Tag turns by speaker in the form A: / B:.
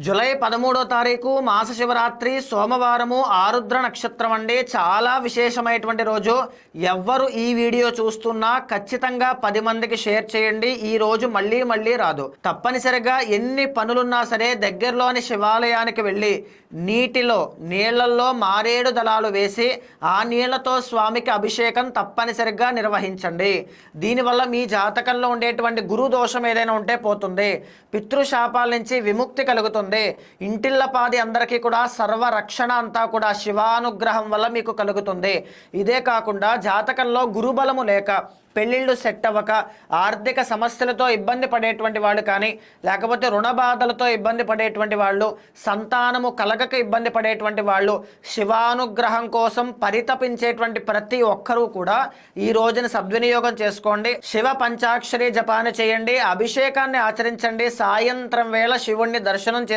A: July 13వ తారీఖు మాస శివరాత్రి సోమవారము ఆరుద్ర నక్షత్రం అండి. చాలా విశేషమైనటువంటి రోజు. ఎవ్వరు ఈ వీడియో చూస్తున్నా ఖచ్చితంగా 10 మందికి షేర్ చేయండి. ఈ రోజు మళ్ళీ మళ్ళీ రాదు. తప్పనిసరిగా ఎన్ని పనులున్నా సరే దగ్గరలోని శివాలయానికి వెళ్ళి నీళ్ళల్లో మారేడు దళాలు వేసి ఆ నీళ్లతో స్వామికి అభిషేకం తప్పనిసరిగా నిర్వహించండి. దీనివల్ల మీ జాతకంలో ఉండేటువంటి గురు దోషం ఏదైనా ఉంటే పోతుంది. పితృశాపాల నుంచి విముక్తి కలుగుతుంది. ఇంటిల్లపాది అందరికీ కూడా సర్వరక్షణ అంతా కూడా శివానుగ్రహం వల్ల మీకు కలుగుతుంది. ఇదే కాకుండా జాతకంలో గురుబలము లేక పెళ్ళిళ్ళు సెట్ అవ్వక ఆర్థిక సమస్యలతో ఇబ్బంది పడేటువంటి వాళ్ళు కానీ, లేకపోతే రుణ బాధలతో ఇబ్బంది పడేటువంటి వాళ్ళు, సంతానము కలగక ఇబ్బంది పడేటువంటి వాళ్ళు, శివానుగ్రహం కోసం పరితపించేటువంటి ప్రతి ఒక్కరూ కూడా ఈ రోజున సద్వినియోగం చేసుకోండి. శివ పంచాక్షరి జపాన్ని చేయండి, అభిషేకాన్ని ఆచరించండి. సాయంత్రం వేళ శివుణ్ణి దర్శనం చేసుకోండి.